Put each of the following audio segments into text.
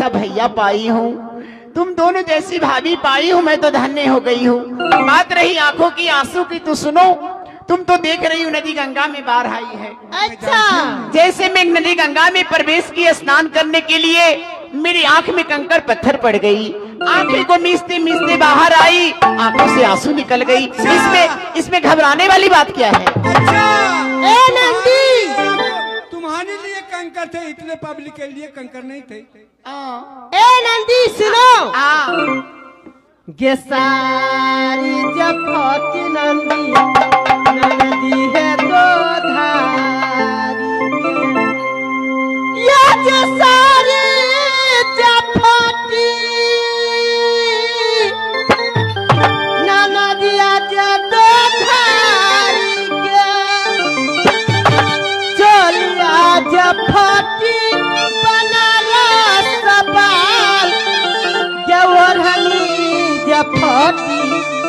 जैसा भैया पाई हूँ, तुम दोनों जैसी भाभी पाई हूँ, मैं तो धन्य हो गई हूँ। बात रही आंखों की आंसू की, तो सुनो, तुम तो देख रही हो नदी गंगा में बाढ़ आई है। अच्छा, जैसे मैं नदी गंगा में प्रवेश की स्नान करने के लिए, मेरी आंख में कंकड़ पत्थर पड़ गई, आंखें को मीचते मीचते बाहर आई, आंखों से आंसू निकल गई। इसमें घबराने वाली बात क्या है? ए नंदी, तुम्हारे लिए कंकर थे, इतने पब्लिक के लिए कंकर नहीं थे। ए नंदी सुनो, गे सारी जफत नंदी, नंदी है दो धारी के, या जे सारी जफती नंदिया जे दो धारी के, चलिया जफती फटी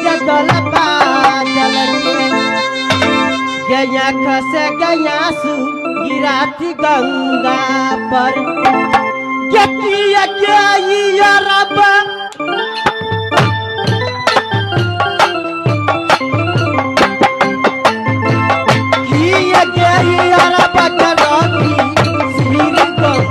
जदल बादल गया खसे गया सु गिराती गंगा पर किया क्या रब किया क्या रब करती सिर गंगा।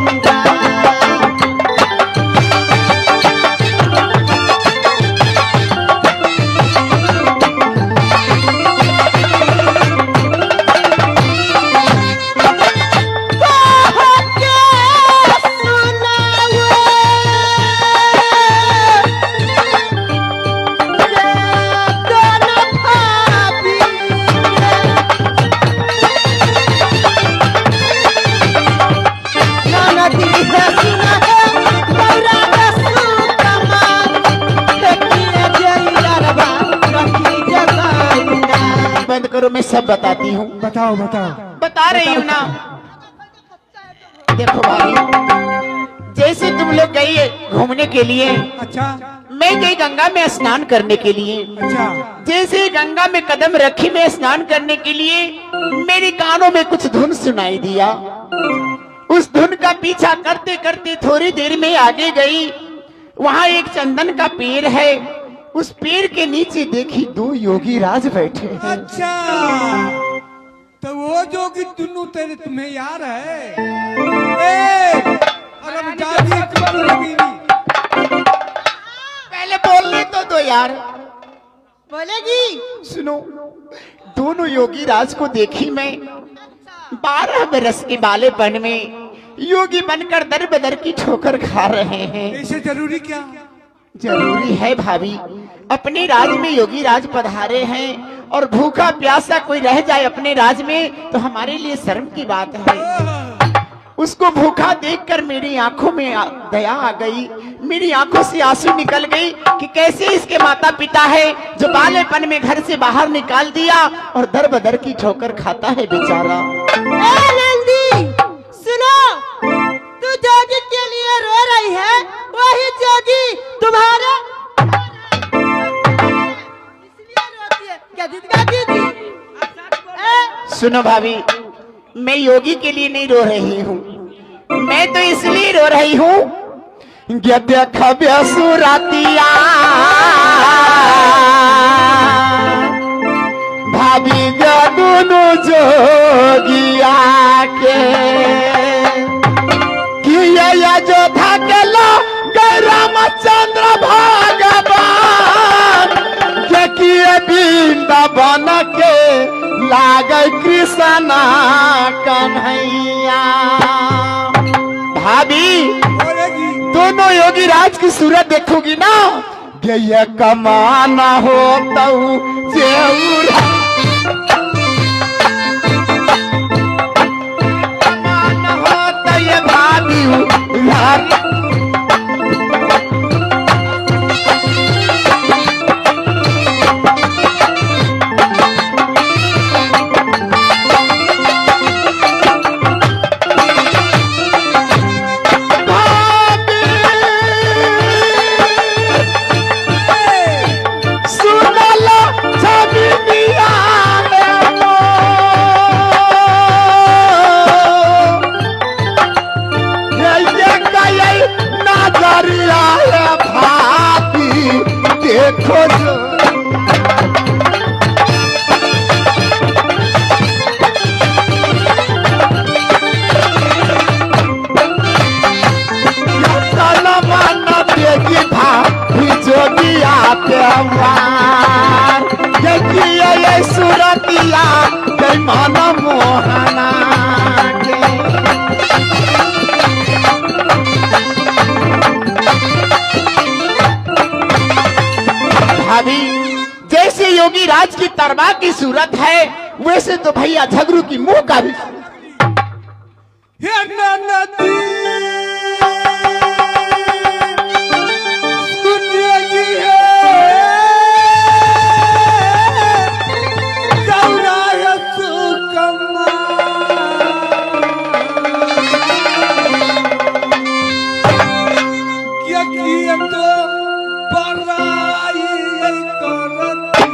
मैं सब बताती हूँ। बताओ बताओ। बता रही हूँ ना। देखो भाभी, जैसे तुम लोग गई घूमने के लिए, अच्छा, मैं गई गंगा में स्नान करने के लिए। अच्छा, जैसे गंगा में कदम रखी मैं स्नान करने के लिए, मेरे कानों में कुछ धुन सुनाई दिया। उस धुन का पीछा करते करते थोड़ी देर में आगे गई, वहाँ एक चंदन का पेड़ है, उस पेड़ के नीचे देखी दो योगी राज बैठे हैं। अच्छा, तो वो जोगी दोनों तेरे तुम्हें यार है। पहले बोलने तो दो यार। बोलेगी। सुनो, दोनों योगी राज को देखी मैं 12 बरस के बालेपन में, योगी बनकर दर बदर की ठोकर खा रहे हैं। ऐसे जरूरी क्या? जरूरी है भाभी, अपने राज में योगी राज पधारे हैं, और भूखा प्यासा कोई रह जाए अपने राज में तो हमारे लिए शर्म की बात है। उसको भूखा देखकर मेरी आंखों में दया आ गई, मेरी आंखों से आंसू निकल गई कि कैसे इसके माता पिता है जो बालेपन में घर से बाहर निकाल दिया और दर बदर की ठोकर खाता है बेचारा। नंदी सुनो, तू जोगी के लिए रो रही है, वही जोगी तुम्हारे सुनो भाभी, मैं योगी के लिए नहीं रो रही हूँ, मैं तो इसलिए रो रही हूँ सुरातिया भाभी दोनों जोगिया के किया जो थकलो रामचंद्र भगवान के किए वृंदावन के लागे कृष्णा कन्हैया। भाभी, दोनों योगी राज की सूरत देखोगी ना, ये कमाना हो तो कमाना हो तो ये भाभी सुंदरिया है भाभी देखो जो देगी भाभी जोगिया प्यार देखिए ये सूरतिया कई माना मोहना के। भाभी जैसे योगी राज की तरवा की सूरत है वैसे तो भैया झगरू की मुंह का भी हे ननदी सुनिएगी है गौराया सुकमा क्या किए तो बड़ाई करती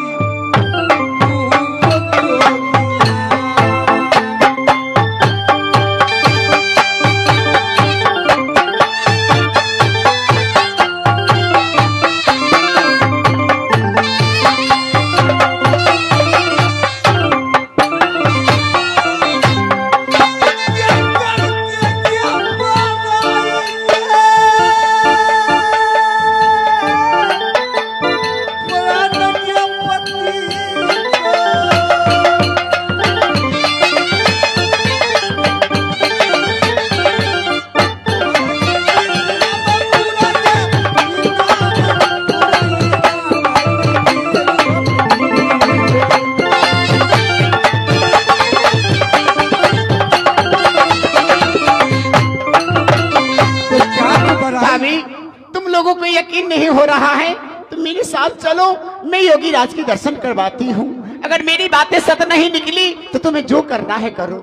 यकीन नहीं हो रहा है तो मेरे साथ चलो, मैं योगी राज के दर्शन करवाती हूँ। अगर मेरी बातें सत नहीं निकली तो तुम्हें जो करना है करो।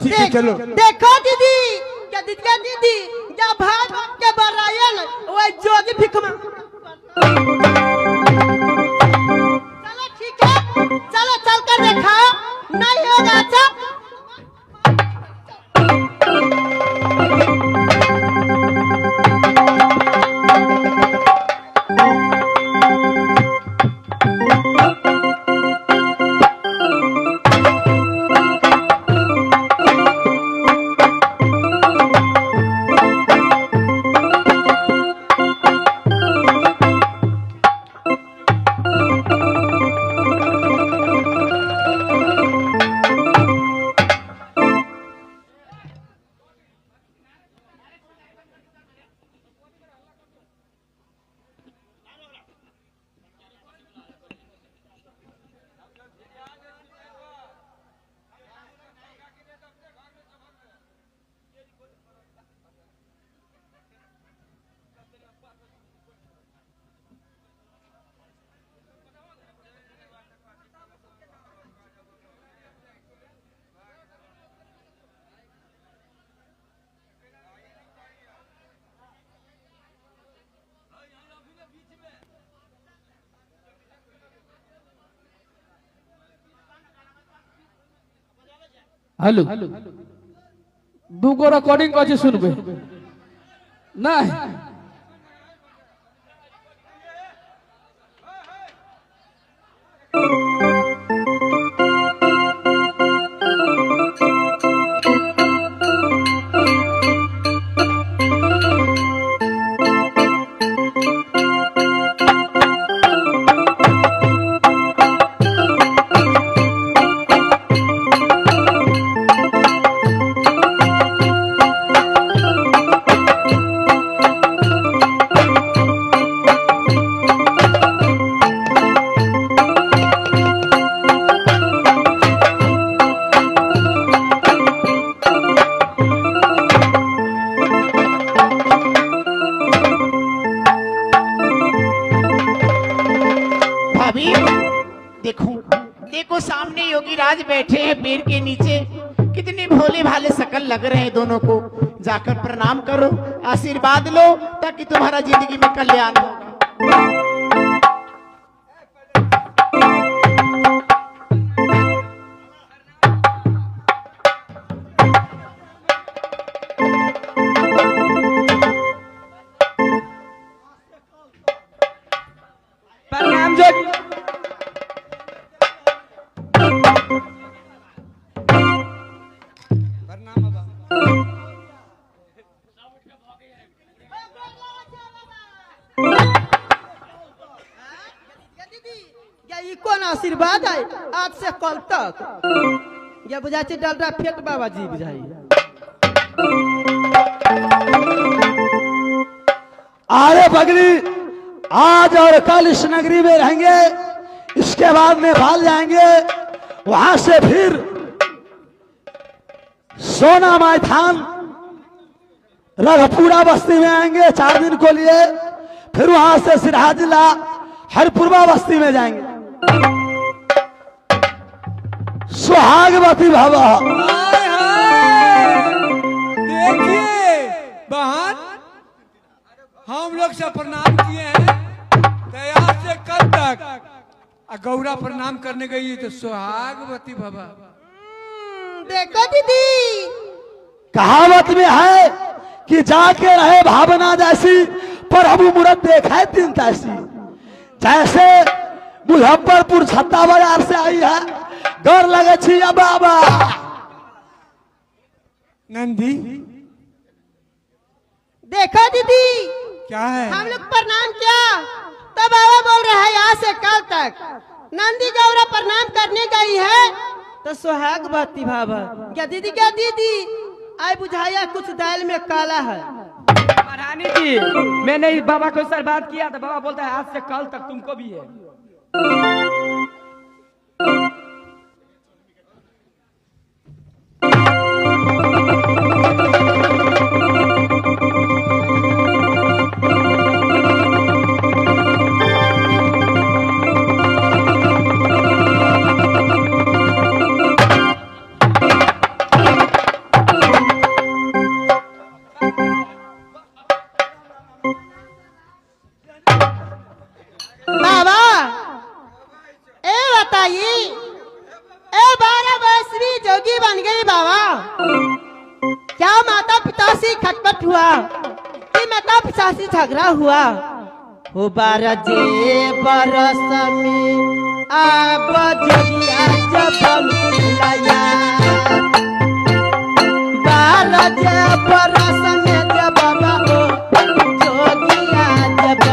ठीक है चलो। देखो दीदी, क्या दीदी क्या भाग के बरायल वो जोगी भिखमा। चलो ठीक है, चलो चल कर देखा नहीं होगा अच्छा। हेलो दूगो रिकॉर्डिंग कथी सुनबे नहीं देखो सामने योगी राज बैठे हैं पेड़ के नीचे, कितने भोले भाले शकल लग रहे हैं दोनों को। जाकर प्रणाम करो, आशीर्वाद लो ताकि तुम्हारा जिंदगी में कल्याण होगा। आशीर्वाद आए आज से कल तक ये बुझाई छे डलडा फेट बाबा जी बुझाई। अरे बगली आज और कल इस नगरी में रहेंगे, इसके बाद नेपाल जाएंगे, वहां से फिर सोना मैदान रघपुरा बस्ती में आएंगे 4 दिन को लिए, फिर वहां से सिरहा जिला हरपुरवा बस्ती में जाएंगे। सुहागवती भव। हाय हाय, देखिए बहन, हम लोग से प्रणाम किए हैं तैयार से कल तक गौरा प्रणाम करने गई तो सुहागवती भवा। देखो दीदी कहावत में है कि जाके रहे भावना जैसी पर अब मुहूर्त देखा है 3 तैसी। जैसे मुजफ्फरपुर छत्ता बाजार से आई है, डर लगे छी बाबा। नंदी देखो दीदी क्या है? हम लोग प्रणाम किया तो बाबा बोल रहा है यहाँ से कल तक नंदी गौरा प्रणाम करने गई है तो सुहागवती भावा। क्या दीदी क्या दीदी आई बुझाया कुछ दाल में काला है। महारानी जी मैंने इस बाबा को सर बात किया तो बाबा बोलता है आज से कल तक तुमको भी है। बाबा ए बताइए ए 12 वर्षीय जोगी बन गई बाबा, क्या माता पिता से खटपट हुआ कि माता पिता से झगड़ा हुआ? हो 12 जे बरस में अब जोगिया जब लाया 12 जे बरस में जब बाबा जोगिया जब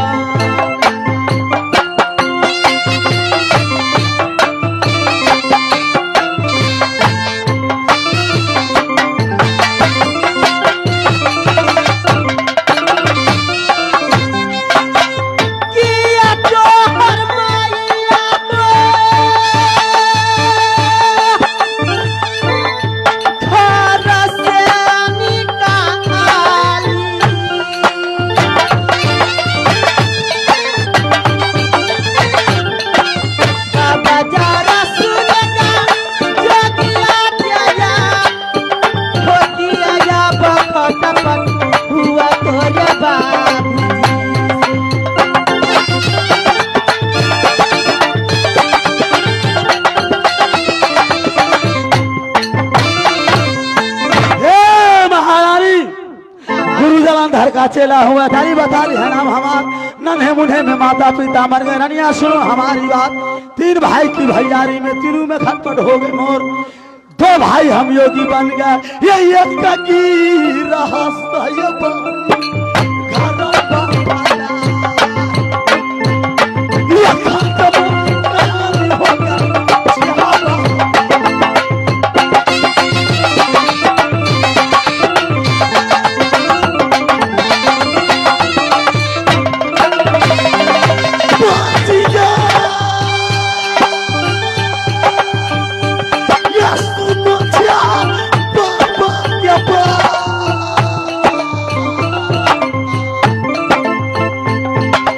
हुआ तोरे बाबूजी। हे महारानी, गुरु जलंधर का चेला हुआ तारी बता ली है नाम हमार। नन्हे मुन्हे में माता पिता मर गए, रनिया सुनो हमारी बात। 3 भाई की भैयारी में तीनों में खटपट हो गई मोर। 2 भाई हम योगी बन गए, ये एक का की रहस्य ये घर बाला। ये खत्म कहानी हो गया सिहारा। बाजिया Yes, Mutia, Baba, Yaba.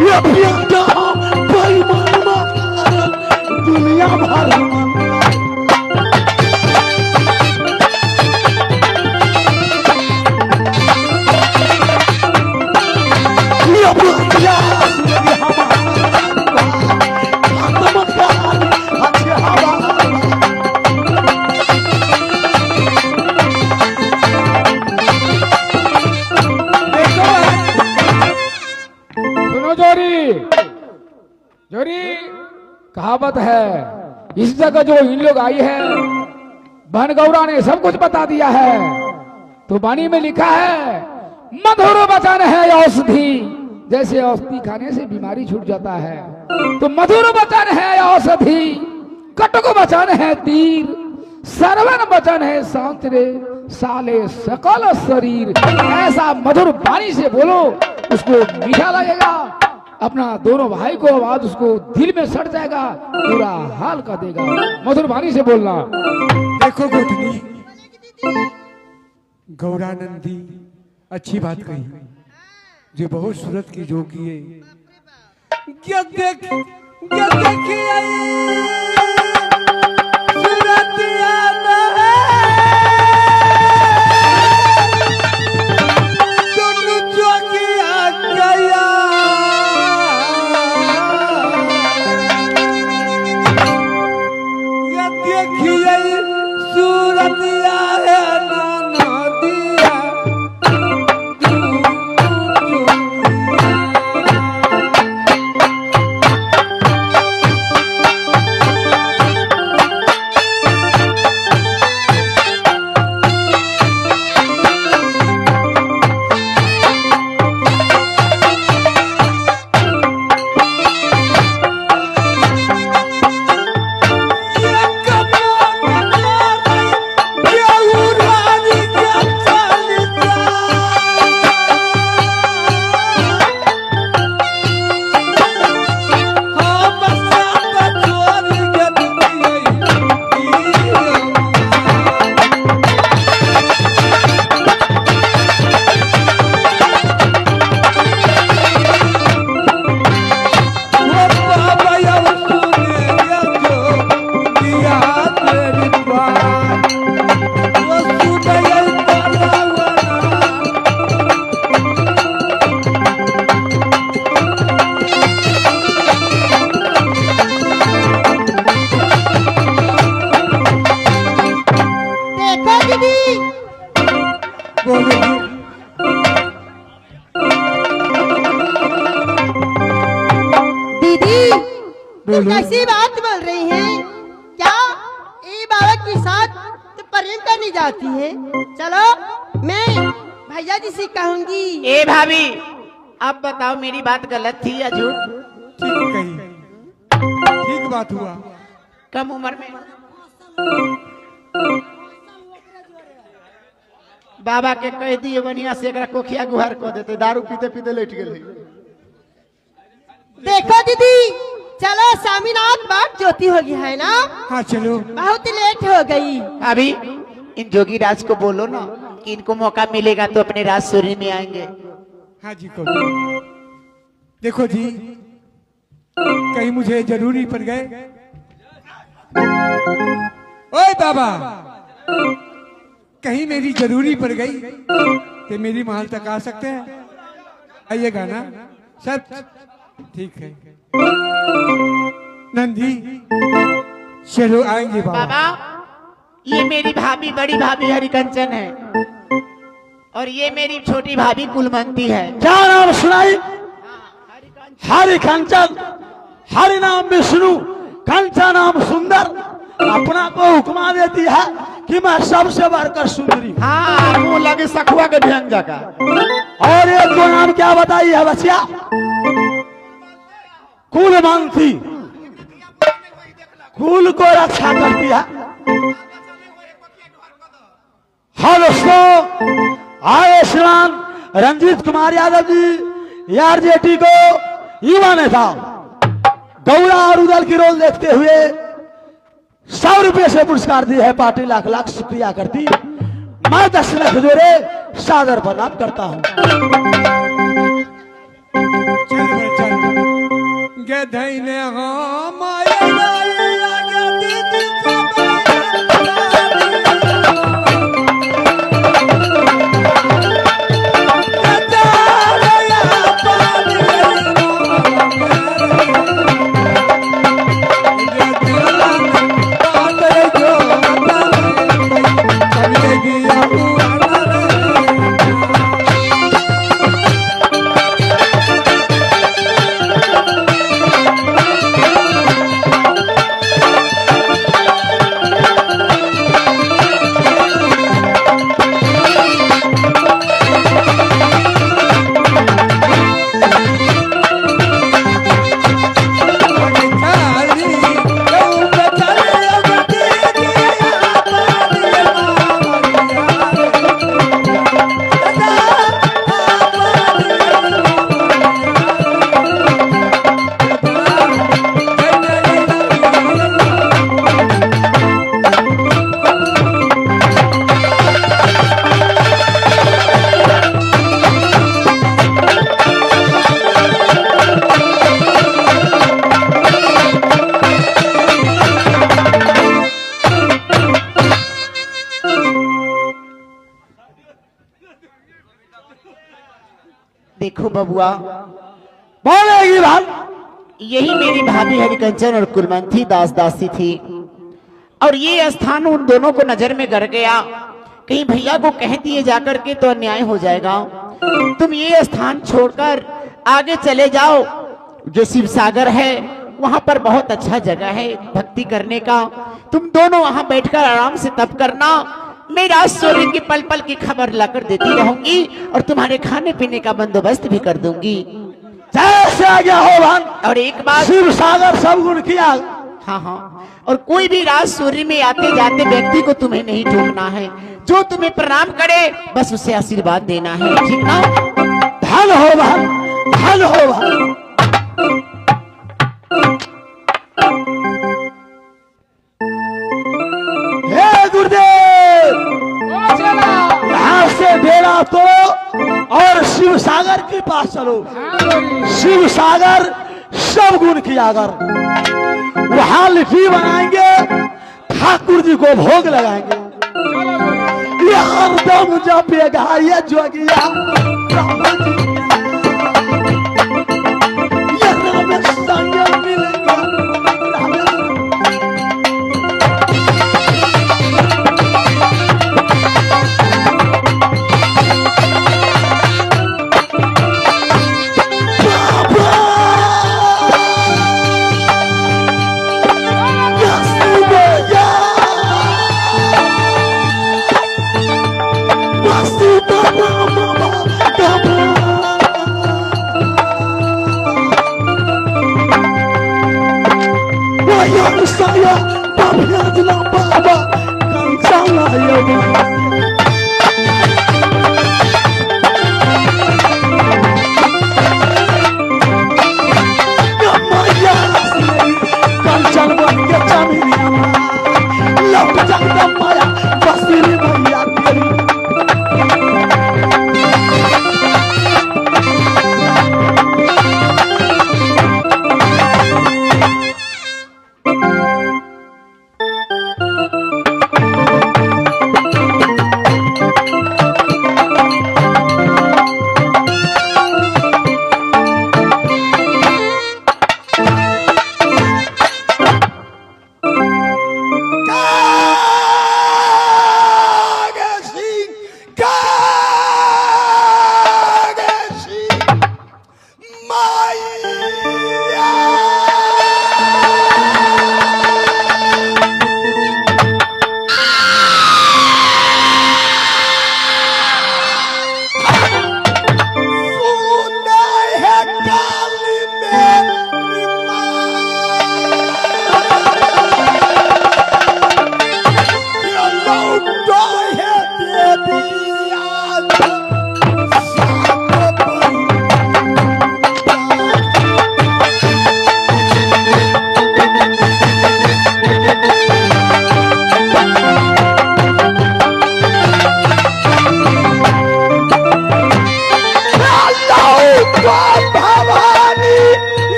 ये पिया भाई मामा दुनिया भर में ये पिया ये हमारा खत्म कहानी अच्छे हवा। सुनो जोरी जोरी, कहावत है इस जगह जो इन लोग आई है बहन गौरा ने सब कुछ बता दिया है। तो वाणी में लिखा है मधुर वचन है औषधि जैसे औषधि खाने से बीमारी छूट जाता है, तो मधुर वचन है औषधि, कटुक वचन है तीर, सरवन वचन है शांत रे साले सकल शरीर। ऐसा मधुर वाणी से बोलो, उसको मीठा लगेगा, अपना दोनों भाई को आवाज उसको दिल में सट जाएगा, पूरा हाल कर देगा। मधुर वाणी से बोलना। देखो गोतनी, गौरानंदी अच्छी बात कही, जो बहुत सूरत की जोगी है। क्या देखिए सूरतिया दोनों जोगिया गया, क्या देखिए सूरतिया है नाना दिया। तुम कैसी बात बोल रही हैं? क्या ये बाबा के साथ तो प्रेम करने जाती है? चलो मैं भैया जी से कहूंगी। ए भाभी, अब बताओ मेरी बात गलत थी या झूठ? ठीक कही, ठीक बात हुआ। कम उम्र में बाबा के कह दिए बनिया से एकरा कोखिया गुहार कर देते, दारू पीते पीते लेट गए। देखो दीदी, चलो स्वामीनाथ बात ज्योति हो गई है ना? हाँ चलो, बहुत लेट हो गई। अभी इन जोगी राज को बोलो ना कि इनको मौका मिलेगा तो अपने राजसूरी में आएंगे। हाँ जी को देखो जी, कहीं मुझे जरूरी पड़ गए। ओए बाबा, कहीं मेरी जरूरी पड़ गई तो मेरी महल तक आ सकते हैं? आइएगा ना? सब ठीक है। नंदी चलो आएंगे बाबा। बाबा, ये मेरी भाभी, बड़ी भाभी हरिकंचन है, और ये मेरी छोटी भाभी कुलमंती है। क्या नाम सुनाई? हरि कंचन, हरि नाम विष्णु, कंचन नाम सुंदर। अपना को हुक्मा देती है कि मैं सबसे बढ़कर सुंदरी हूँ। हाँ, मुंह लगे सखुआ के व्यंजक का। और एक को नाम क्या बताई है बच्चिया? कुलमंती, कुल को रक्षा करती है। हाँ दोस्तों, आए श्रीमान रंजीत कुमार यादव जी आरजेडी को युवा नेता गौरा और उदल की रोल देखते हुए 100 रुपये से पुरस्कार दिए है। पार्टी लाख लाख शुक्रिया करती। मैं 10 लाख जोड़े सादर प्रणाम करता हूँ। चल चल गधैने हम आगे दीदी बबुआ, बोलेगी भाई। यही मेरी भाभी हरिकंचन और कुलवंती दास दासी थी, और ये स्थान उन दोनों को नजर में गड़ गया। कहीं भैया को कह दिए जाकर के तो अन्याय हो जाएगा। तुम ये स्थान छोड़कर आगे चले जाओ, जो शिव सागर है वहां पर बहुत अच्छा जगह है भक्ति करने का। तुम दोनों वहां बैठकर आराम से तप करना। मैं रात सूर्य की पल पल की खबर लाकर देती रहूंगी और तुम्हारे खाने पीने का बंदोबस्त भी कर दूंगी। जैसे आ गया हो भान। और एक बात, शिव सागर सब गुण किया। हाँ हाँ, और कोई भी रात सूर्य में आते जाते व्यक्ति को तुम्हें नहीं टोकना है। जो तुम्हें प्रणाम करे बस उसे आशीर्वाद देना है, ठीक ना? धन हो भान, धन हो भान। हे गुरुदेव, यहाँ से डेरा तो और शिव सागर के पास चलो। शिव सागर सब गुण की आगर, वहां लिपि बनाएंगे, ठाकुर जी को भोग लगाएंगे। ये हरदम जपेगा ये जोगिया, ये राम संग मिलेगा। Saya babnya jelang baba kancang ayo Gamaya asli kancang banget camini lau jang damaya basiri maya diri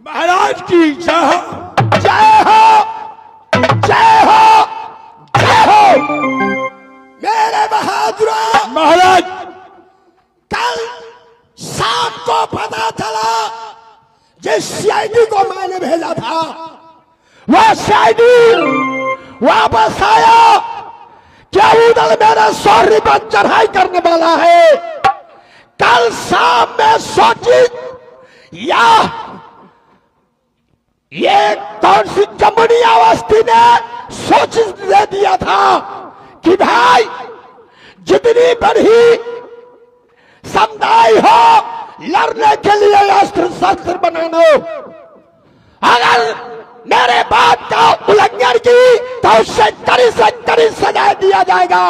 महाराज की जय हो, जय हो, जय हो, जय हो। मेरे बहादुर महाराज, कल शाम को पता चला जिस सीआईडी को मैंने भेजा था वह सीआईडी वापस आया। क्या उधर मेरे सॉरी पर चढ़ाई करने वाला है? कल शाम में सोची या ये कौन सी जमुनी अवस्थी ने सोच दे दिया था कि भाई जितनी बड़ी समुदाय हो लड़ने के लिए अस्त्र शस्त्र बना लो। अगर मेरे बात का उल्लंघन की तो उससे कड़ी से कड़ी सजा दिया जाएगा।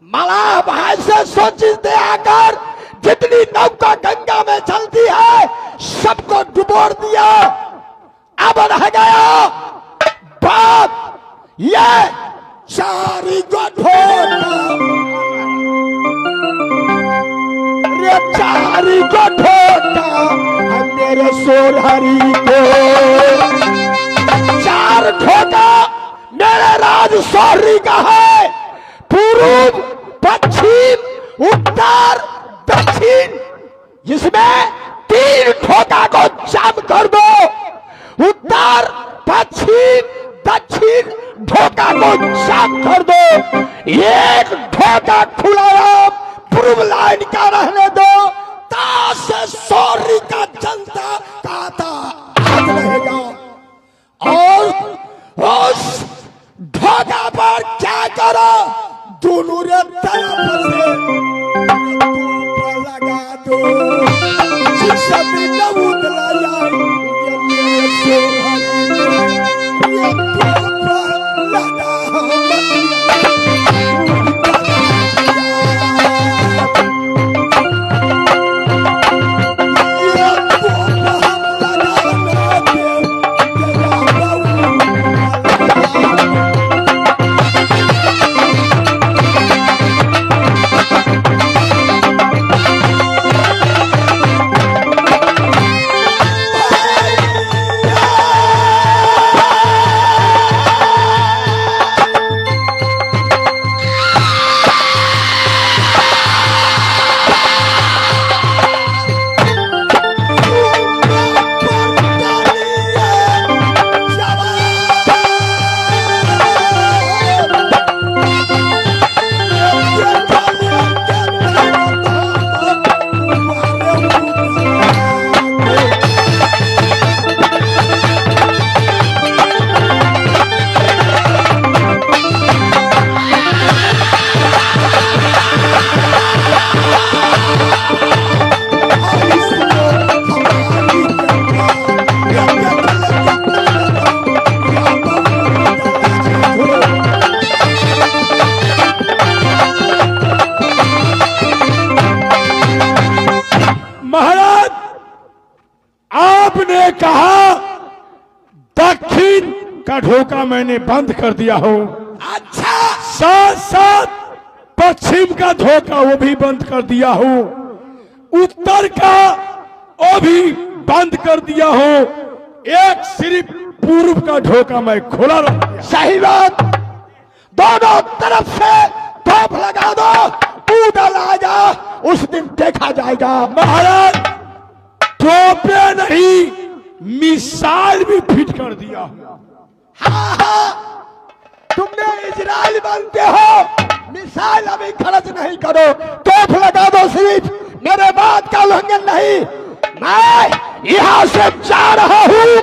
मलाह भाई से सोचते आकर जितनी नौका गंगा में चलती है सबको डुबोर दिया। अब रह गया बात ये चारी को ढोका, रे चारी को ढोका मेरे सोलहरी को, चार ढोका मेरे राज सोहरी का है। पूर्व पश्चिम उत्तर दक्षिण, जिसमें 3 ठोका को जाम कर दो। उत्तर पश्चिम दक्षिण ढोका को जाम कर दो। एक ढोका खुला पूर्व लाइन का रहने दो, ताश सोहरी का जनता खाता आज रहेगा। और उस ढोका पर क्या करो, दोनों रे तरफ से लगा दो, जिससे भी नबूद लाया ये सोहरी ये लगा ढोका मैंने बंद कर दिया हो। अच्छा, साथ साथ पश्चिम का धोखा वो भी बंद कर दिया हो, उत्तर का वो भी बंद कर दिया हो, एक सिर्फ पूर्व का ढोका मैं खोला रख दिया। सही बात, दोनों तरफ से तोप लगा दो, कूदल आ जा, उस दिन देखा जाएगा। महाराज तोपे नहीं, मिसाइल भी फिट कर दिया। हाँ हाँ, तुमने इजराइल बनते हो, मिसाइल अभी खर्च नहीं करो, तोप लगा दो सिर्फ, मेरे बात का उल्लंघन नहीं। मैं यहां से जा रहा हूं,